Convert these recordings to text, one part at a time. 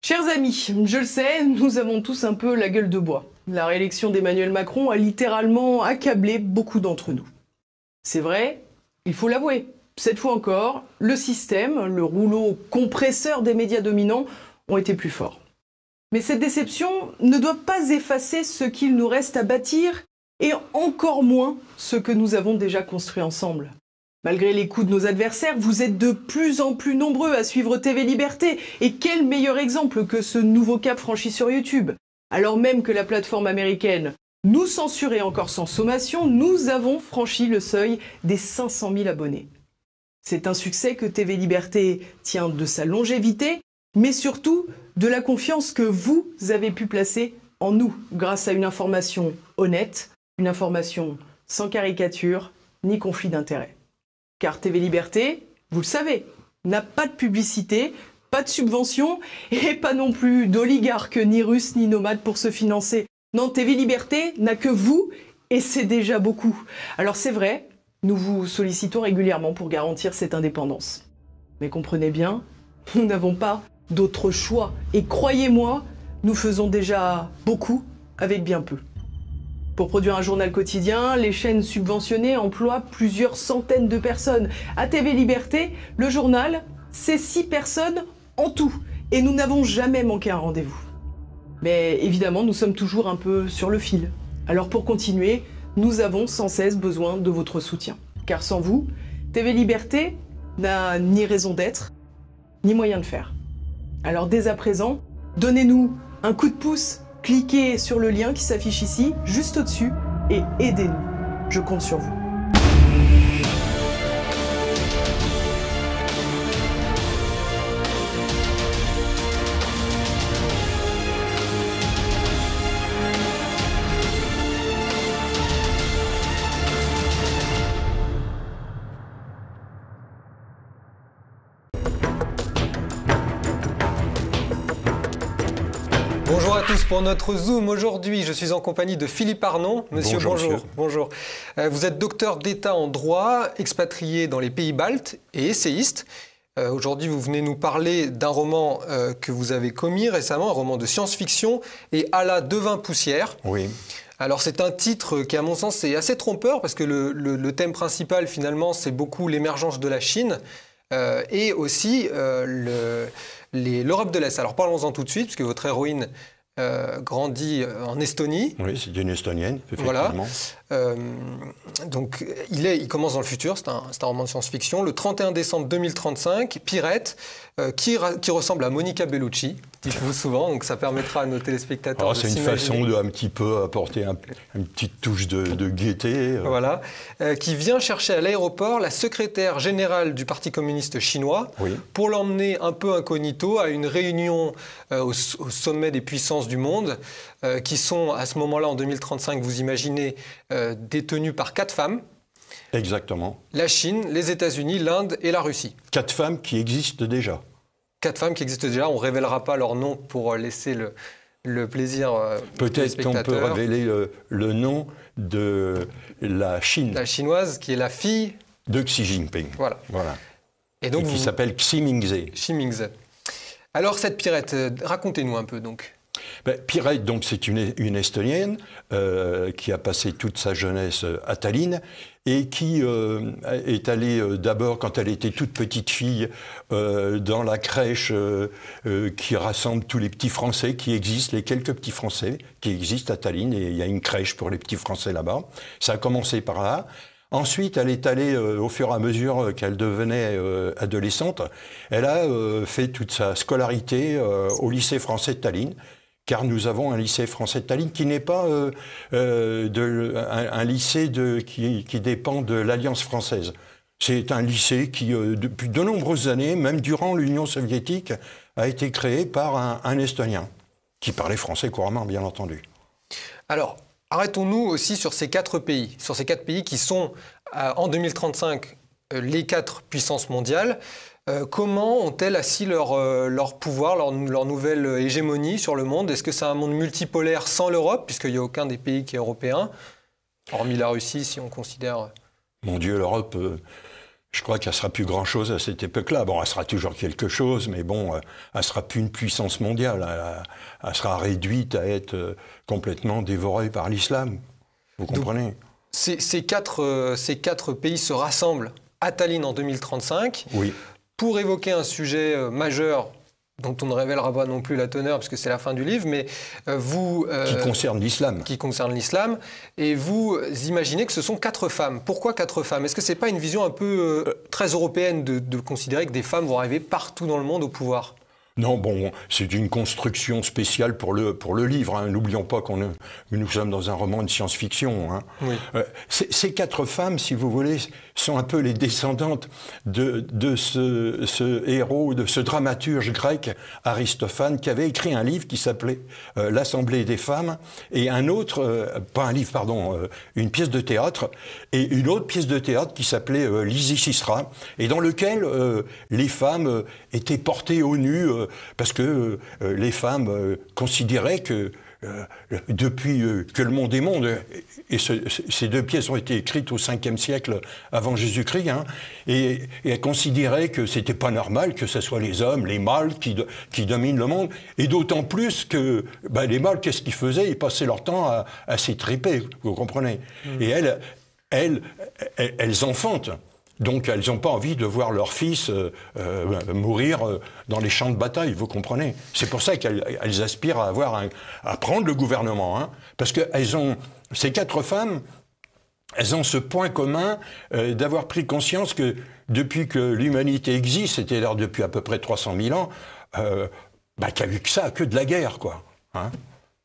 Chers amis, je le sais, nous avons tous un peu la gueule de bois. La réélection d'Emmanuel Macron a littéralement accablé beaucoup d'entre nous. C'est vrai, il faut l'avouer. Cette fois encore, le système, le rouleau compresseur des médias dominants ont été plus forts. Mais cette déception ne doit pas effacer ce qu'il nous reste à bâtir et encore moins ce que nous avons déjà construit ensemble. Malgré les coups de nos adversaires, vous êtes de plus en plus nombreux à suivre TV Liberté. Et quel meilleur exemple que ce nouveau cap franchi sur YouTube. Alors même que la plateforme américaine nous censurait encore sans sommation, nous avons franchi le seuil des 500 000 abonnés. C'est un succès que TV Liberté tient de sa longévité, mais surtout de la confiance que vous avez pu placer en nous, grâce à une information honnête, une information sans caricature ni conflit d'intérêts. Car TV Liberté, vous le savez, n'a pas de publicité, pas de subvention et pas non plus d'oligarques ni russes ni nomades pour se financer. Non, TV Liberté n'a que vous et c'est déjà beaucoup. Alors c'est vrai, nous vous sollicitons régulièrement pour garantir cette indépendance. Mais comprenez bien, nous n'avons pas d'autre choix. Et croyez-moi, nous faisons déjà beaucoup avec bien peu. Pour produire un journal quotidien, les chaînes subventionnées emploient plusieurs centaines de personnes. À TV Liberté, le journal, c'est 6 personnes en tout. Et nous n'avons jamais manqué un rendez-vous. Mais évidemment, nous sommes toujours un peu sur le fil. Alors pour continuer, nous avons sans cesse besoin de votre soutien. Car sans vous, TV Liberté n'a ni raison d'être, ni moyen de faire. Alors dès à présent, donnez-nous un coup de pouce. Cliquez sur le lien qui s'affiche ici, juste au-dessus, et aidez-nous. Je compte sur vous. Bonjour à tous pour notre Zoom. Aujourd'hui, je suis en compagnie de Philippe Arnon. Monsieur, bonjour. Bonjour. Vous êtes docteur d'État en droit, expatrié dans les pays baltes et essayiste. Aujourd'hui, vous venez nous parler d'un roman que vous avez commis récemment, un roman de science-fiction, et Allah devint poussière. Oui. Alors c'est un titre qui, à mon sens, est assez trompeur parce que le thème principal, finalement, c'est beaucoup l'émergence de la Chine et aussi l'Europe de l'Est. Alors parlons-en tout de suite, puisque votre héroïne grandit en Estonie. Oui, c'est une Estonienne, effectivement. Voilà. Donc il commence dans le futur, c'est un roman de science-fiction. Le 31 décembre 2035, Pirette, qui ressemble à Monica Bellucci, dites-vous souvent, donc ça permettra à nos téléspectateurs de s'imaginer. C'est une façon de un petit peu apporter une petite touche de gaieté. Voilà. Qui vient chercher à l'aéroport la secrétaire générale du Parti communiste chinois, oui, pour l'emmener un peu incognito à une réunion au sommet des puissances du monde, qui sont à ce moment-là, en 2035, vous imaginez, détenues par 4 femmes. Exactement. La Chine, les États-Unis, l'Inde et la Russie. 4 femmes qui existent déjà. 4 femmes qui existent déjà. On ne révélera pas leur nom pour laisser le plaisir peut-être qu'on peut révéler le nom de la Chine. La chinoise, qui est la fille de Xi Jinping. Voilà. Et donc qui s'appelle Xi Mingzhe. Xi Mingzhe. Alors cette Pirette, racontez-nous un peu donc. Pirette, donc, c'est une Estonienne qui a passé toute sa jeunesse à Tallinn et qui est allée d'abord, quand elle était toute petite fille, dans la crèche qui rassemble tous les petits Français qui existent, les quelques petits Français qui existent à Tallinn, et il y a une crèche pour les petits Français là-bas. Ça a commencé par là. Ensuite, elle est allée, au fur et à mesure qu'elle devenait adolescente, elle a fait toute sa scolarité au lycée français de Tallinn, car nous avons un lycée français de Tallinn qui n'est pas un lycée qui dépend de l'Alliance française. C'est un lycée qui, depuis de nombreuses années, même durant l'Union soviétique, a été créé par un Estonien, qui parlait français couramment, bien entendu. Alors, arrêtons-nous aussi sur ces 4 pays, qui sont, en 2035, les 4 puissances mondiales. Comment ont-elles assis leur pouvoir, leur nouvelle hégémonie sur le monde? Est-ce que c'est un monde multipolaire sans l'Europe, puisqu'il n'y a aucun des pays qui est européen, hormis la Russie, si on considère... Mon Dieu, l'Europe, Je crois qu'elle sera plus grand-chose à cette époque-là. Bon, elle sera toujours quelque chose, mais bon, elle sera plus une puissance mondiale. Elle sera réduite à être complètement dévorée par l'islam. Vous comprenez? Donc, ces quatre pays se rassemblent à Tallinn en 2035 pour évoquer un sujet majeur dont on ne révélera pas non plus la teneur, parce que c'est la fin du livre, mais qui concerne l'islam. Qui concerne l'islam. Et vous imaginez que ce sont 4 femmes. Pourquoi 4 femmes? Est-ce que ce n'est pas une vision un peu très européenne de considérer que des femmes vont arriver partout dans le monde au pouvoir? Non, bon, c'est une construction spéciale pour le livre. Hein. N'oublions pas que nous sommes dans un roman de science-fiction. Hein. Oui. Ces 4 femmes, si vous voulez, sont un peu les descendantes de ce héros, de ce dramaturge grec, Aristophane, qui avait écrit un livre qui s'appelait L'Assemblée des femmes, et un autre, pas un livre, pardon, une pièce de théâtre, et une autre pièce de théâtre qui s'appelait Lysichistra, et dans lequel les femmes étaient portées au nu, parce que les femmes considéraient que depuis que le monde est monde, et ces 2 pièces ont été écrites au 5e siècle avant Jésus-Christ, hein, et elles considéraient que c'était pas normal que ce soit les hommes, les mâles qui dominent le monde, et d'autant plus que les mâles, qu'est-ce qu'ils faisaient? Ils passaient leur temps à s'étriper, vous comprenez? Et elles enfantent. Donc elles n'ont pas envie de voir leur fils mourir dans les champs de bataille, vous comprenez? C'est pour ça qu'elles aspirent à prendre le gouvernement, hein, parce que ces 4 femmes, elles ont ce point commun d'avoir pris conscience que depuis que l'humanité existe, c'est-à-dire depuis à peu près 300 000 ans, qu'il n'y a eu que ça, que de la guerre, quoi. Hein.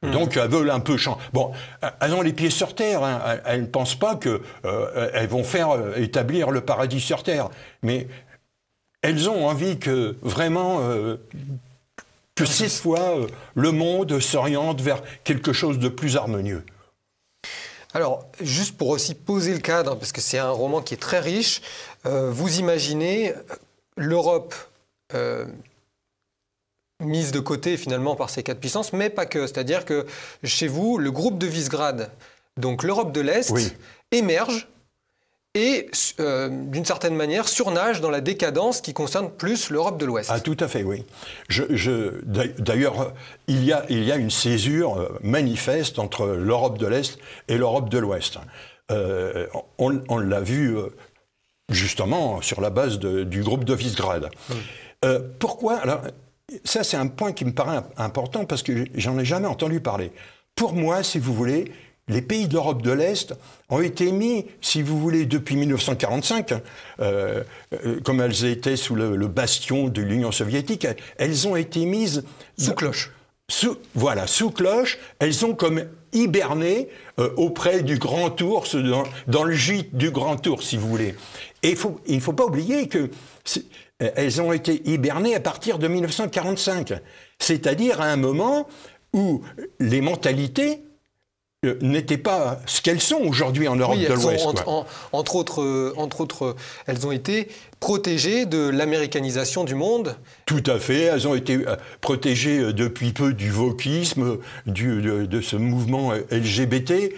Donc elles veulent un peu changer. Bon, elles ont les pieds sur terre. Hein. Elles ne pensent pas qu'elles vont faire établir le paradis sur terre. Mais elles ont envie que vraiment que cette fois le monde s'oriente vers quelque chose de plus harmonieux. Alors, juste pour aussi poser le cadre, parce que c'est un roman qui est très riche, vous imaginez l'Europe mise de côté finalement par ces 4 puissances, mais pas que. C'est-à-dire que chez vous, le groupe de Visegrad, donc l'Europe de l'Est, émerge et d'une certaine manière surnage dans la décadence qui concerne plus l'Europe de l'Ouest. Ah, tout à fait, oui. D'ailleurs, il y a une césure manifeste entre l'Europe de l'Est et l'Europe de l'Ouest. On l'a vu justement sur la base du groupe de Visegrad. Pourquoi? Alors, ça, c'est un point qui me paraît important parce que j'en ai jamais entendu parler. Pour moi, si vous voulez, les pays d'Europe de l'Est ont été mis, si vous voulez, depuis 1945, comme elles étaient sous le bastion de l'Union soviétique, elles ont été mises sous cloche. Sous cloche. Elles ont comme hiberné auprès du grand ours, dans le gîte du grand ours, si vous voulez. Et il ne faut pas oublier que elles ont été hibernées à partir de 1945, c'est-à-dire à un moment où les mentalités n'étaient pas ce qu'elles sont aujourd'hui en Europe de l'Ouest. Entre autres, elles ont été protégées de l'américanisation du monde. Tout à fait, elles ont été protégées depuis peu du wokisme, de ce mouvement LGBT.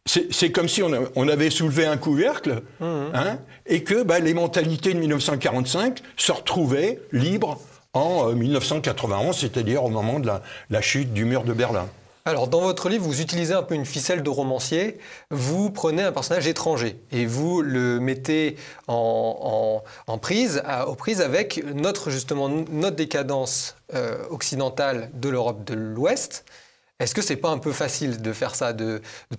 C'est comme si on avait soulevé un couvercle, hein, et que les mentalités de 1945 se retrouvaient libres en 1991, c'est-à-dire au moment de la chute du mur de Berlin. Alors, dans votre livre, vous utilisez un peu une ficelle de romancier. Vous prenez un personnage étranger et vous le mettez aux prises avec notre décadence occidentale de l'Europe de l'Ouest. Est-ce que c'est pas un peu facile de faire ça,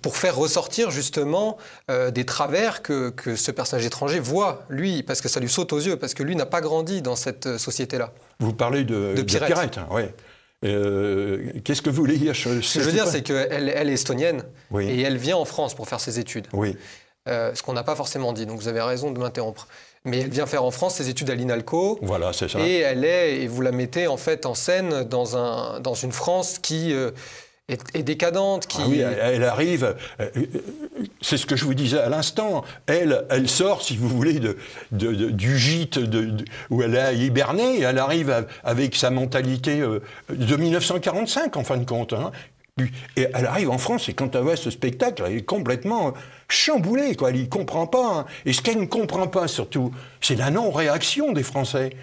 pour faire ressortir justement des travers que ce personnage étranger voit, lui, parce que ça lui saute aux yeux, parce que lui n'a pas grandi dans cette société-là? Vous parlez de Pirette, oui. Qu'est-ce que vous voulez dire? Ce que je veux dire, c'est qu'elle est estonienne, et elle vient en France pour faire ses études. Oui. Ce qu'on n'a pas forcément dit, donc vous avez raison de m'interrompre. Mais elle vient faire en France ses études à l'INALCO. Voilà, c'est ça. Et vous la mettez en fait en scène dans une France qui est décadente. Ah oui, elle arrive, c'est ce que je vous disais à l'instant, elle sort, si vous voulez, du gîte où elle a hiberné, et elle arrive avec sa mentalité de 1945, en fin de compte. Hein. Et elle arrive en France, et quand elle voit ce spectacle, elle est complètement chamboulée, quoi. Elle ne comprend pas. Hein. Et ce qu'elle ne comprend pas, surtout, c'est la non-réaction des Français.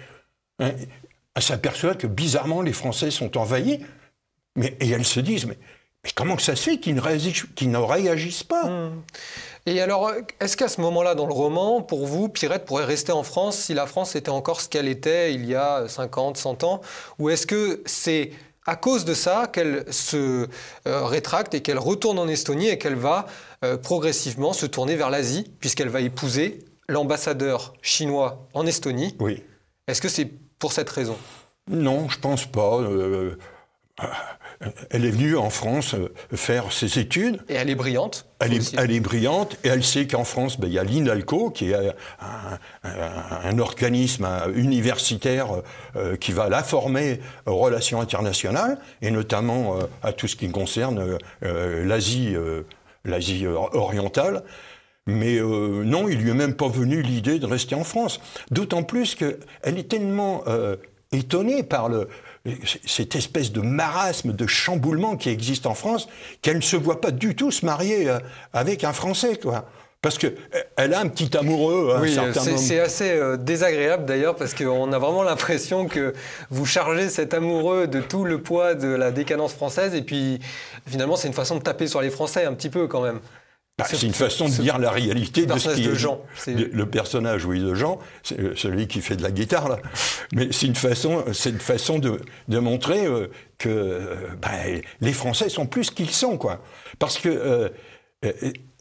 Hein. Elle s'aperçoit que, bizarrement, les Français sont envahis. Et elles se disent, mais comment que ça se fait qu'ils ne réagissent pas? Et alors, est-ce qu'à ce moment-là, dans le roman, pour vous, Pirette pourrait rester en France si la France était encore ce qu'elle était il y a 50, 100 ans? Ou est-ce que c'est à cause de ça qu'elle se rétracte et qu'elle retourne en Estonie et qu'elle va progressivement se tourner vers l'Asie, puisqu'elle va épouser l'ambassadeur chinois en Estonie? Oui. Est-ce que c'est pour cette raison? Non, je pense pas. Elle est venue en France faire ses études. Et elle est brillante. Elle est brillante et elle sait qu'en France, il y a l'INALCO, qui est un organisme universitaire qui va la former aux relations internationales, et notamment à tout ce qui concerne l'Asie orientale. Mais non, il lui est même pas venu l'idée de rester en France. D'autant plus qu'elle est tellement étonnée par cette espèce de marasme, de chamboulement qui existe en France, qu'elle ne se voit pas du tout se marier avec un Français, quoi. Parce qu'elle a un petit amoureux à un certain moment. C'est assez désagréable d'ailleurs, parce qu'on a vraiment l'impression que vous chargez cet amoureux de tout le poids de la décadence française, et puis finalement c'est une façon de taper sur les Français un petit peu quand même. C'est une façon de dire la réalité de ce qui est Jean. Le personnage, oui, de Jean, c'est celui qui fait de la guitare, là. Mais c'est une façon de montrer que les Français sont plus qu'ils sont, quoi. Parce que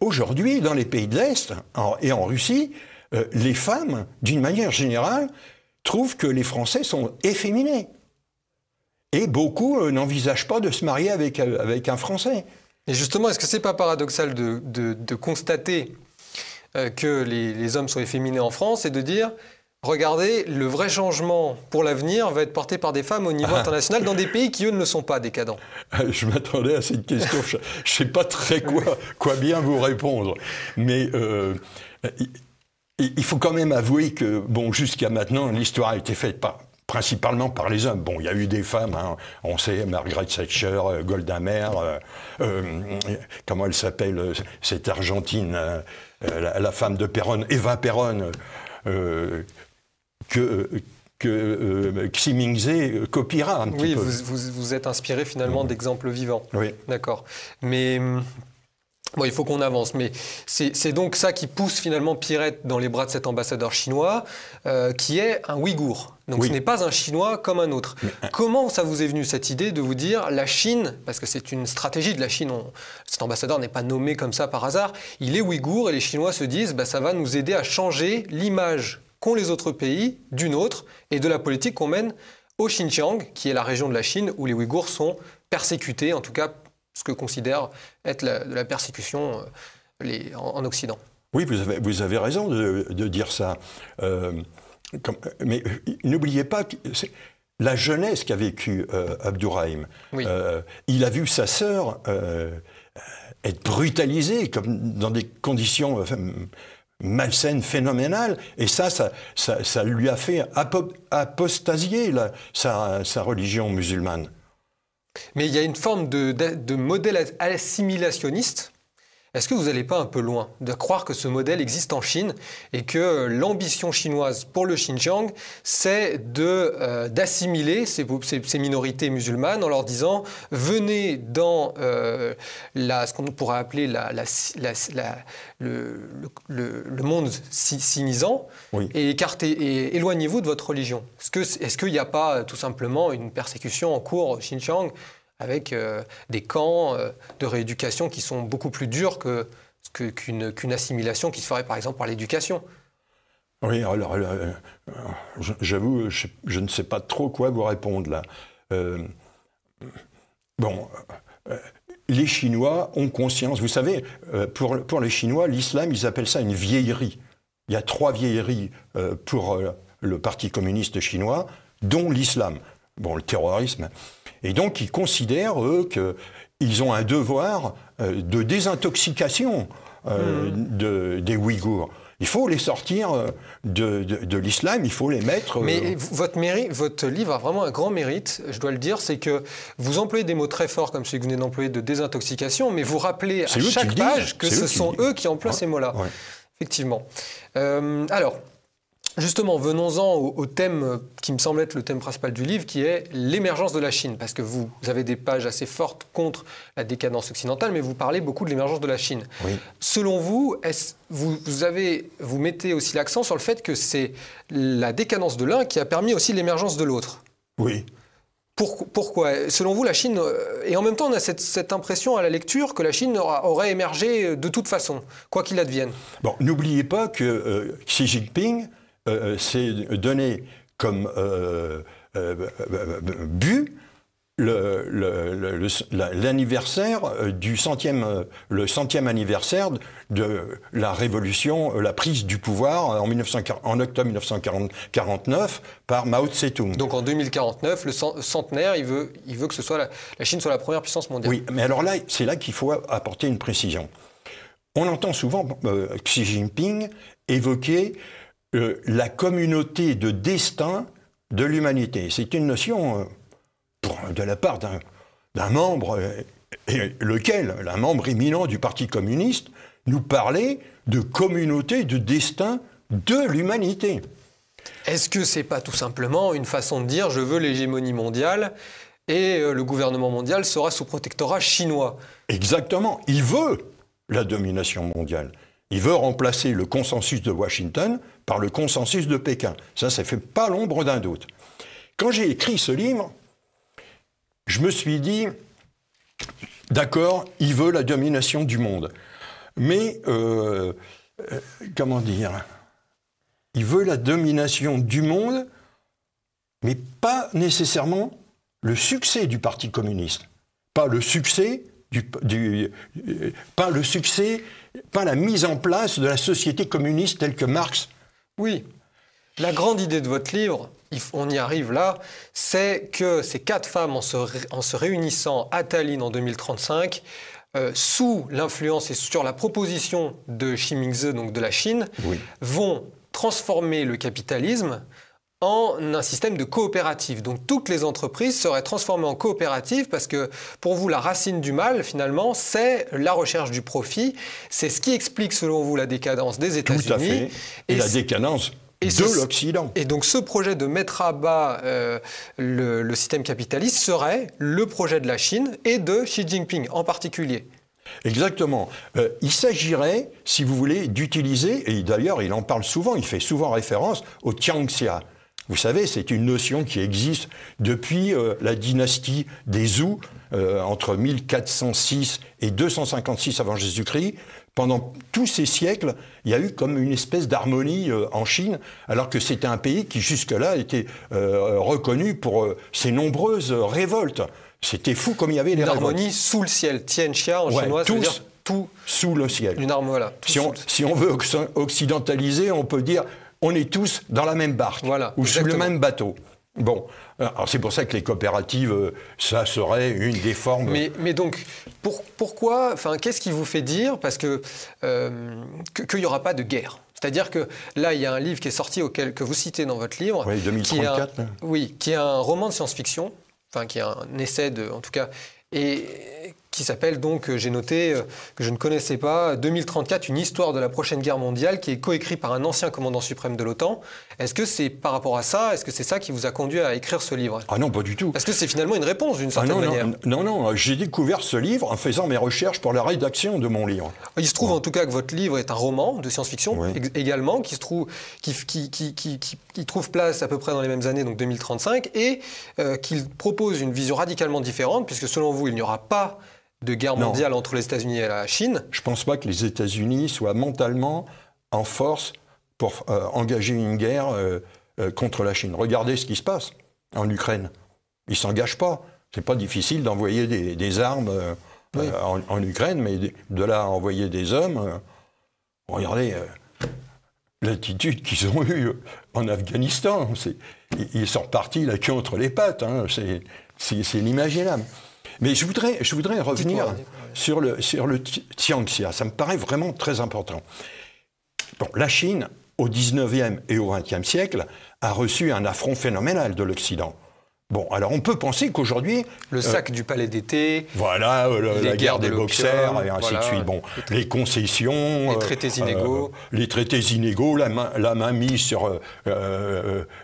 aujourd'hui, dans les pays de l'Est et en Russie, les femmes, d'une manière générale, trouvent que les Français sont efféminés. Et beaucoup n'envisagent pas de se marier avec un Français. Et justement, est-ce que c'est pas paradoxal de constater que les hommes sont efféminés en France et de dire, regardez, le vrai changement pour l'avenir va être porté par des femmes au niveau international dans des pays qui, eux, ne le sont pas décadents? Je m'attendais à cette question. Je ne sais pas très quoi bien vous répondre. Mais il faut quand même avouer que, jusqu'à maintenant, l'histoire a été faite principalement par les hommes. Il y a eu des femmes, hein, on sait, Margaret Thatcher, Golda Meir, comment elle s'appelle, cette Argentine, la femme de Perón, Eva Perón, que Xi Mingzé copiera un petit peu. Oui, vous êtes inspiré finalement d'exemples vivants. Oui. D'accord. Mais il faut qu'on avance. Mais c'est donc ça qui pousse finalement Pirette dans les bras de cet ambassadeur chinois, qui est un Ouïghour. Donc ce n'est pas un Chinois comme un autre. Comment ça vous est venu cette idée de vous dire la Chine, parce que c'est une stratégie de la Chine, cet ambassadeur n'est pas nommé comme ça par hasard, il est Ouïghour et les Chinois se disent ça va nous aider à changer l'image qu'ont les autres pays du nôtre et de la politique qu'on mène au Xinjiang, qui est la région de la Chine où les Ouïghours sont persécutés, en tout cas ce que considère être de la persécution en Occident. Oui, vous avez raison de dire ça. Mais n'oubliez pas que la jeunesse qu'a vécu Abdourahim. Oui. Il a vu sa sœur être brutalisée comme dans des conditions malsaines, phénoménales, et ça lui a fait apostasier sa religion musulmane. Mais il y a une forme de modèle assimilationniste. Est-ce que vous n'allez pas un peu loin de croire que ce modèle existe en Chine et que l'ambition chinoise pour le Xinjiang, c'est d'assimiler ces minorités musulmanes en leur disant « venez dans ce qu'on pourrait appeler le monde sinisant et éloignez-vous de votre religion ». Est-ce qu'il n'y a pas tout simplement une persécution en cours au Xinjiang avec des camps de rééducation qui sont beaucoup plus durs qu'une assimilation qui se ferait par exemple par l'éducation? Oui, alors j'avoue, je ne sais pas trop quoi vous répondre là. Les Chinois ont conscience, vous savez, pour les Chinois, l'islam, ils appellent ça une vieillerie. Il y a 3 vieilleries pour le Parti communiste chinois, dont l'islam. Le terrorisme. Et donc, ils considèrent, eux, qu'ils ont un devoir de désintoxication des Ouïghours. Il faut les sortir de l'islam, il faut les mettre... Mais votre livre a vraiment un grand mérite, je dois le dire, c'est que vous employez des mots très forts, comme celui que vous venez d'employer, de désintoxication, mais vous rappelez à chaque page que ce sont eux qui emploient ces mots-là. Ouais. Effectivement. Alors, justement, venons-en au thème qui me semble être le thème principal du livre, qui est l'émergence de la Chine. Parce que vous avez des pages assez fortes contre la décadence occidentale, mais vous parlez beaucoup de l'émergence de la Chine. Oui. Selon vous, vous mettez aussi l'accent sur le fait que c'est la décadence de l'un qui a permis aussi l'émergence de l'autre. Oui. Pourquoi? Selon vous, la Chine... Et en même temps, on a cette impression à la lecture que la Chine aurait émergé de toute façon, quoi qu'il advienne. Bon, n'oubliez pas que Xi Jinping s'est donné comme but l'anniversaire du le centième anniversaire de la révolution, la prise du pouvoir en octobre 1949 par Mao Tse-tung. Donc en 2049, le centenaire, il veut que la Chine soit la première puissance mondiale. Oui, mais alors là, c'est là qu'il faut apporter une précision. On entend souvent Xi Jinping évoquer la communauté de destin de l'humanité. C'est une notion de la part d'un membre, un membre éminent du Parti communiste, nous parlait de communauté de destin de l'humanité. Est-ce que c'est pas tout simplement une façon de dire « je veux l'hégémonie mondiale » et le gouvernement mondial sera sous protectorat chinois? Exactement. Il veut la domination mondiale. Il veut remplacer le consensus de Washington par le consensus de Pékin. Ça fait pas l'ombre d'un doute. Quand j'ai écrit ce livre, je me suis dit, d'accord, il veut la domination du monde. Mais, comment dire, il veut la domination du monde, mais pas nécessairement le succès du Parti communiste. Pas le succès pas la mise en place de la société communiste telle que Marx. Oui. La grande idée de votre livre, on y arrive là, c'est que ces 4 femmes, en se réunissant à Tallinn en 2035, sous l'influence et sur la proposition de Xi Jinping, donc de la Chine, oui, vont transformer le capitalisme en un système de coopérative. Donc toutes les entreprises seraient transformées en coopératives parce que pour vous, la racine du mal, finalement, c'est la recherche du profit. C'est ce qui explique, selon vous, la décadence des États-Unis. Tout à fait. Et la décadence de l'Occident. Et donc ce projet de mettre à bas le système capitaliste serait le projet de la Chine et de Xi Jinping en particulier. Exactement. Il s'agirait, si vous voulez, d'utiliser, et d'ailleurs il en parle souvent, il fait souvent référence au Tianxia. Vous savez, c'est une notion qui existe depuis la dynastie des Zhou, entre 1406 et 256 avant Jésus-Christ. Pendant tous ces siècles, il y a eu comme une espèce d'harmonie en Chine, alors que c'était un pays qui jusque-là était reconnu pour ses nombreuses révoltes. C'était fou comme il y avait les révoltes. Une harmonie sous le ciel. Tianxia en chinois, ça veut dire tout sous le ciel. Une harmonie, voilà. Si on veut occidentaliser, on peut dire on est tous dans la même barque, voilà, ou sous le même bateau. Bon, alors c'est pour ça que les coopératives, ça serait une des formes... Mais donc, pourquoi, enfin, qu'est-ce qui vous fait dire, parce que qu'il n'y aura pas de guerre? C'est-à-dire que là, il y a un livre qui est sorti que vous citez dans votre livre. Oui, 2034. Qui est un roman de science-fiction, enfin qui est un essai en tout cas, et qui s'appelle donc, j'ai noté, que je ne connaissais pas, 2034, une histoire de la prochaine guerre mondiale, qui est coécrit par un ancien commandant suprême de l'OTAN. Est-ce que c'est par rapport à ça, est-ce que c'est ça qui vous a conduit à écrire ce livre? Ah non, pas du tout. Parce que c'est finalement une réponse d'une certaine manière. Non, j'ai découvert ce livre en faisant mes recherches pour la rédaction de mon livre. Il se trouve en tout cas que votre livre est un roman de science-fiction également, qui trouve place à peu près dans les mêmes années, donc 2035, et qu'il propose une vision radicalement différente, puisque selon vous, il n'y aura pas de guerre mondiale entre les États-Unis et la Chine. Je ne pense pas que les États-Unis soient mentalement en force pour engager une guerre contre la Chine. Regardez ce qui se passe en Ukraine. Ils ne s'engagent pas. Ce n'est pas difficile d'envoyer des armes en Ukraine, mais de là à envoyer des hommes, regardez l'attitude qu'ils ont eue en Afghanistan. Ils sont repartis la queue entre les pattes. Hein. C'est inimaginable. Mais je voudrais revenir sur le Tianxia. Ça me paraît vraiment très important. Bon, la Chine, au 19e et au 20e siècle, a reçu un affront phénoménal de l'Occident. Bon, alors on peut penser qu'aujourd'hui... Le sac du palais d'été... Voilà, la guerre des boxers, et ainsi voilà, de suite. Bon, les concessions... Les traités inégaux. Les traités inégaux, la main mise sur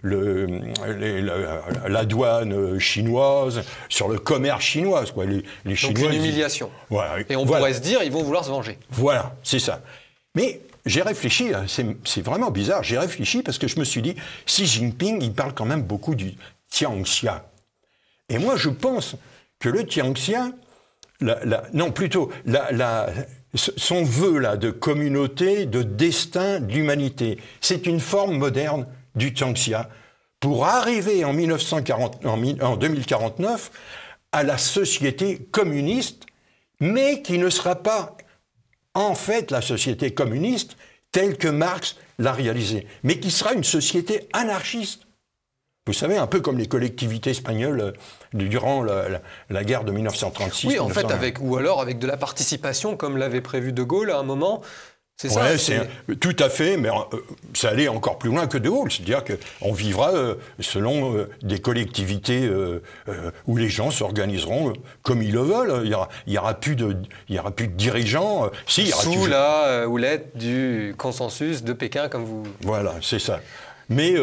la douane chinoise, sur le commerce chinois. Quoi. Les Chinois, donc une humiliation. Voilà, et on pourrait se dire, ils vont vouloir se venger. Voilà, c'est ça. Mais j'ai réfléchi, c'est vraiment bizarre, j'ai réfléchi parce que je me suis dit, Xi Jinping, il parle quand même beaucoup du Tianxia. Et moi, je pense que le Tianxia, son vœu là, de communauté, de destin, d'humanité, c'est une forme moderne du Tianxia pour arriver en 2049 à la société communiste, mais qui ne sera pas en fait la société communiste telle que Marx l'a réalisée, mais qui sera une société anarchiste. Vous savez, un peu comme les collectivités espagnoles durant la guerre de 1936. Oui, en fait, ou alors avec de la participation, comme l'avait prévu De Gaulle à un moment. C'est ça. Tout à fait, mais ça allait encore plus loin que De Gaulle. C'est-à-dire qu'on vivra selon des collectivités où les gens s'organiseront comme ils le veulent. Il y aura plus de dirigeants. Sous la houlette du consensus de Pékin, comme vous... Voilà, c'est ça. Mais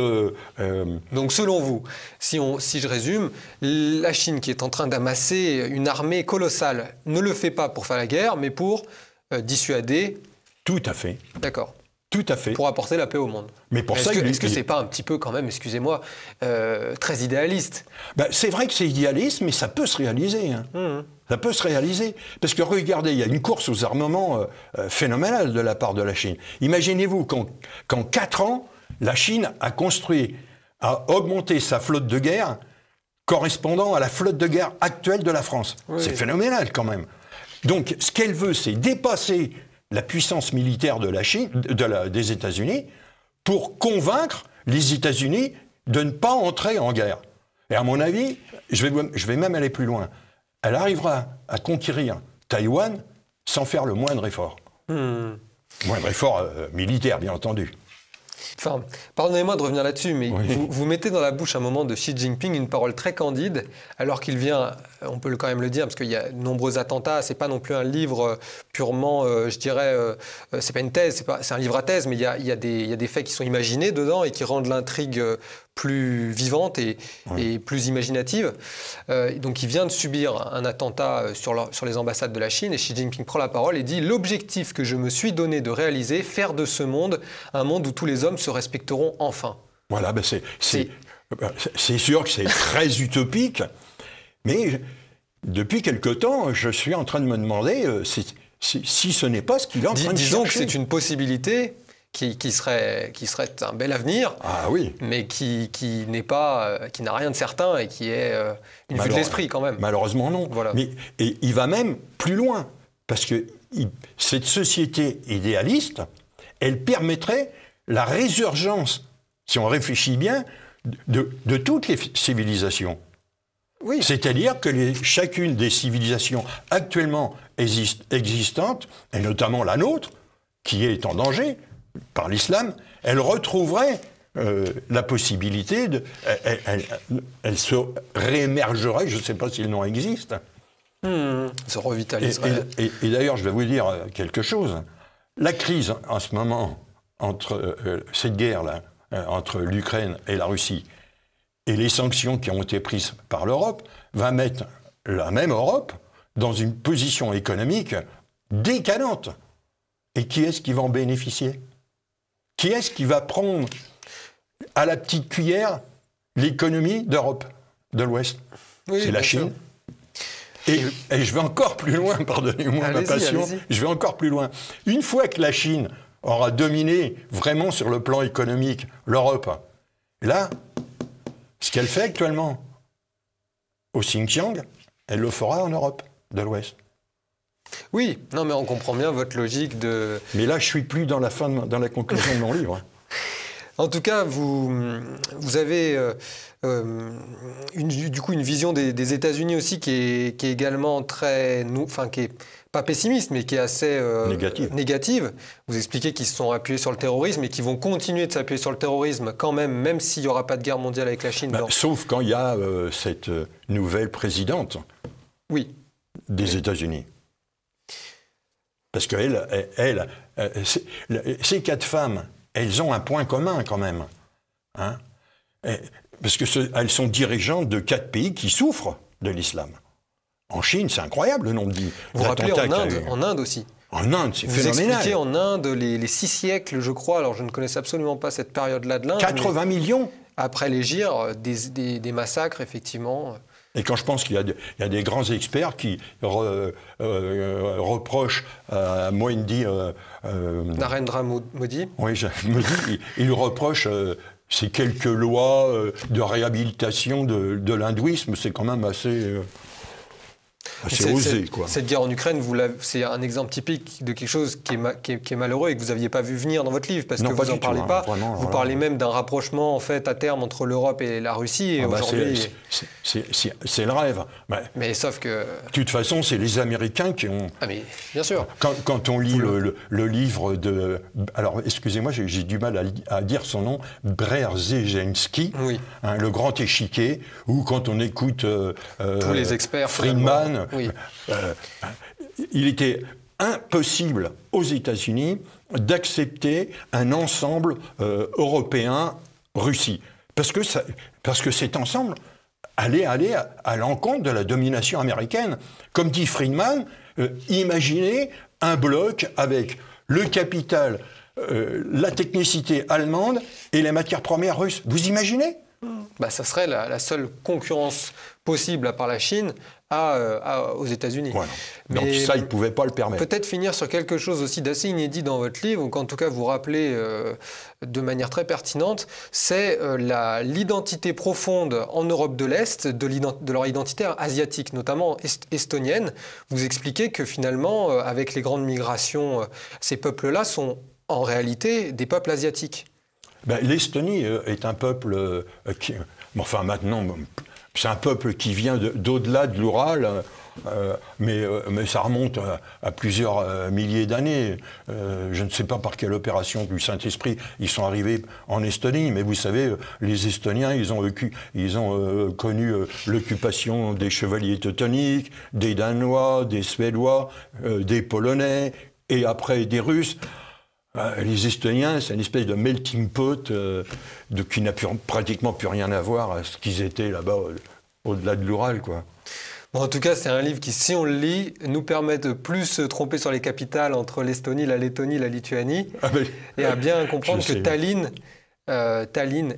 donc selon vous, si je résume, la Chine qui est en train d'amasser une armée colossale ne le fait pas pour faire la guerre, mais pour dissuader... Tout à fait. D'accord. Tout à fait. Pour apporter la paix au monde. Mais pour est-ce que c'est pas un petit peu quand même, excusez-moi, très idéaliste? C'est vrai que c'est idéaliste, mais ça peut se réaliser. Hein. Ça peut se réaliser. Parce que regardez, il y a une course aux armements phénoménale de la part de la Chine. Imaginez-vous qu'en 4 ans, la Chine a augmenté sa flotte de guerre correspondant à la flotte de guerre actuelle de la France. Oui. C'est phénoménal quand même. Donc ce qu'elle veut, c'est dépasser la puissance militaire de la Chine, des États-Unis, pour convaincre les États-Unis de ne pas entrer en guerre. Et à mon avis, je vais même aller plus loin. Elle arrivera à conquérir Taïwan sans faire le moindre effort. Moindre effort militaire, bien entendu. Enfin, pardonnez-moi de revenir là-dessus, mais oui. vous mettez dans la bouche à un moment de Xi Jinping une parole très candide, alors qu'il vient, on peut quand même le dire, parce qu'il y a de nombreux attentats, c'est pas non plus un livre purement, je dirais, c'est pas une thèse, c'est un livre à thèse, mais il y a des faits qui sont imaginés dedans et qui rendent l'intrigue plus vivante et plus imaginative. Donc il vient de subir un attentat sur les ambassades de la Chine et Xi Jinping prend la parole et dit « L'objectif que je me suis donné de réaliser, faire de ce monde un monde où tous les hommes se respecteront enfin. » Voilà, c'est sûr que c'est très utopique, mais depuis quelque temps, je suis en train de me demander si ce n'est pas ce qu'il est en train de chercher. Disons que c'est une possibilité qui serait un bel avenir, mais qui n'a rien de certain et qui est une vue de l'esprit quand même. Malheureusement non. Voilà. Et il va même plus loin, parce que cette société idéaliste, elle permettrait la résurgence, si on réfléchit bien, de toutes les civilisations. Oui. C'est-à-dire que chacune des civilisations actuellement existantes, et notamment la nôtre, qui est en danger par l'islam, elle retrouverait la possibilité elle se réémergerait, je ne sais pas si le nom existe. Se revitaliserait. Et d'ailleurs, je vais vous dire quelque chose. La crise en ce moment, entre cette guerre-là, entre l'Ukraine et la Russie, et les sanctions qui ont été prises par l'Europe, va mettre la même Europe dans une position économique décadente. Et qui est-ce qui va en bénéficier ? Qui est-ce qui va prendre à la petite cuillère l'économie d'Europe, de l'Ouest ? C'est la Chine. Et je vais encore plus loin, pardonnez-moi ma passion, je vais encore plus loin. Une fois que la Chine aura dominé vraiment sur le plan économique l'Europe, là, ce qu'elle fait actuellement au Xinjiang, elle le fera en Europe de l'Ouest. Oui, non mais on comprend bien votre logique de... Mais là, je ne suis plus dans la conclusion de mon livre. En tout cas, vous avez du coup une vision des États-Unis aussi qui est également très, qui est pas pessimiste, mais qui est assez négative. Vous expliquez qu'ils se sont appuyés sur le terrorisme et qu'ils vont continuer de s'appuyer sur le terrorisme quand même s'il n'y aura pas de guerre mondiale avec la Chine. Sauf quand il y a cette nouvelle présidente des États-Unis. Parce que ces 4 femmes, elles ont un point commun quand même. Hein, parce qu'elles sont dirigeantes de 4 pays qui souffrent de l'islam. En Chine, c'est incroyable le nombre d'attentats. Vous vous rappelez en Inde aussi. En Inde, c'est phénoménal. Vous expliquez en Inde les 6 siècles, je crois, alors je ne connaissais absolument pas cette période-là de l'Inde. 80 millions. Après les GIR, des massacres, effectivement. Et quand je pense qu'il y a des grands experts qui reprochent à Moindi... Narendra Modi. Oui, il reproche ces quelques lois de réhabilitation de l'hindouisme. C'est quand même assez... C'est osé, quoi. Cette guerre en Ukraine, c'est un exemple typique de quelque chose qui est malheureux et que vous n'aviez pas vu venir dans votre livre, parce que vous n'en parlez pas. Vraiment, vous parlez même d'un rapprochement, en fait, à terme, entre l'Europe et la Russie. Et aujourd'hui... C'est le rêve. Mais sauf que... De toute façon, c'est les Américains qui ont... Ah mais, bien sûr. Quand on lit le livre de... Alors, excusez-moi, j'ai du mal à dire son nom, Brzezinski, hein, le grand échiquier, ou quand on écoute... tous les experts, Friedman... il était impossible aux États-Unis d'accepter un ensemble européen-Russie. Parce que cet ensemble allait à l'encontre de la domination américaine. Comme dit Friedman, imaginez un bloc avec le capital, la technicité allemande et les matières premières russes. Vous imaginez ? Ça serait la seule concurrence possible, à part la Chine, aux États-Unis. Voilà. Donc ça, ils ne pouvaient pas le permettre. Peut-être finir sur quelque chose aussi d'assez inédit dans votre livre, ou qu'en tout cas vous rappelez de manière très pertinente, c'est l'identité profonde en Europe de l'Est de leur identité asiatique, notamment estonienne. Vous expliquez que finalement, avec les grandes migrations, ces peuples-là sont en réalité des peuples asiatiques. L'Estonie est un peuple qui... Enfin, maintenant... C'est un peuple qui vient d'au-delà de l'Oural, mais ça remonte à plusieurs milliers d'années. Je ne sais pas par quelle opération du Saint-Esprit ils sont arrivés en Estonie, mais vous savez, les Estoniens, ils ont connu l'occupation des chevaliers teutoniques, des Danois, des Suédois, des Polonais, et après des Russes. Les Estoniens, c'est une espèce de melting pot qui n'a pratiquement plus rien à voir à ce qu'ils étaient là-bas, au-delà de l'Oural, quoi. Bon, en tout cas, c'est un livre qui, si on le lit, nous permet de plus se tromper sur les capitales entre l'Estonie, la Lettonie, la Lituanie, et à bien comprendre que Tallinn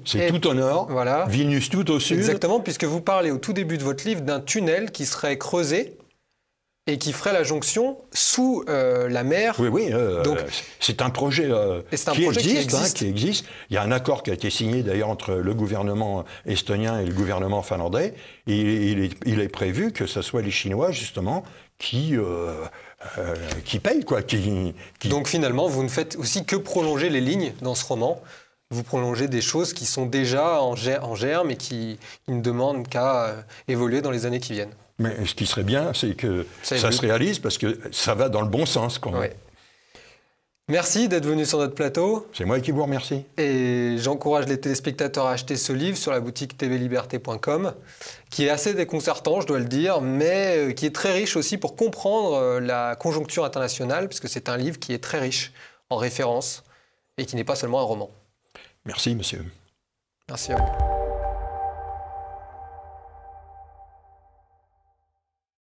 c'est tout au nord, voilà. Vilnius tout au sud. Exactement, puisque vous parlez au tout début de votre livre d'un tunnel qui serait creusé et qui ferait la jonction sous la mer. Oui, donc, c'est un projet, qui existe. Il y a un accord qui a été signé d'ailleurs entre le gouvernement estonien et le gouvernement finlandais. Et il est prévu que ce soit les Chinois, justement, qui payent, quoi. Donc finalement, vous ne faites aussi que prolonger les lignes dans ce roman. Vous prolongez des choses qui sont déjà en germe et qui ne demandent qu'à évoluer dans les années qui viennent. Mais ce qui serait bien, c'est que ça se réalise parce que ça va dans le bon sens, quand même. Ouais. Merci d'être venu sur notre plateau. C'est moi qui vous remercie. Et j'encourage les téléspectateurs à acheter ce livre sur la boutique tvliberté.com, qui est assez déconcertant, je dois le dire, mais qui est très riche aussi pour comprendre la conjoncture internationale, puisque c'est un livre qui est très riche en références et qui n'est pas seulement un roman. Merci, monsieur. Merci à vous.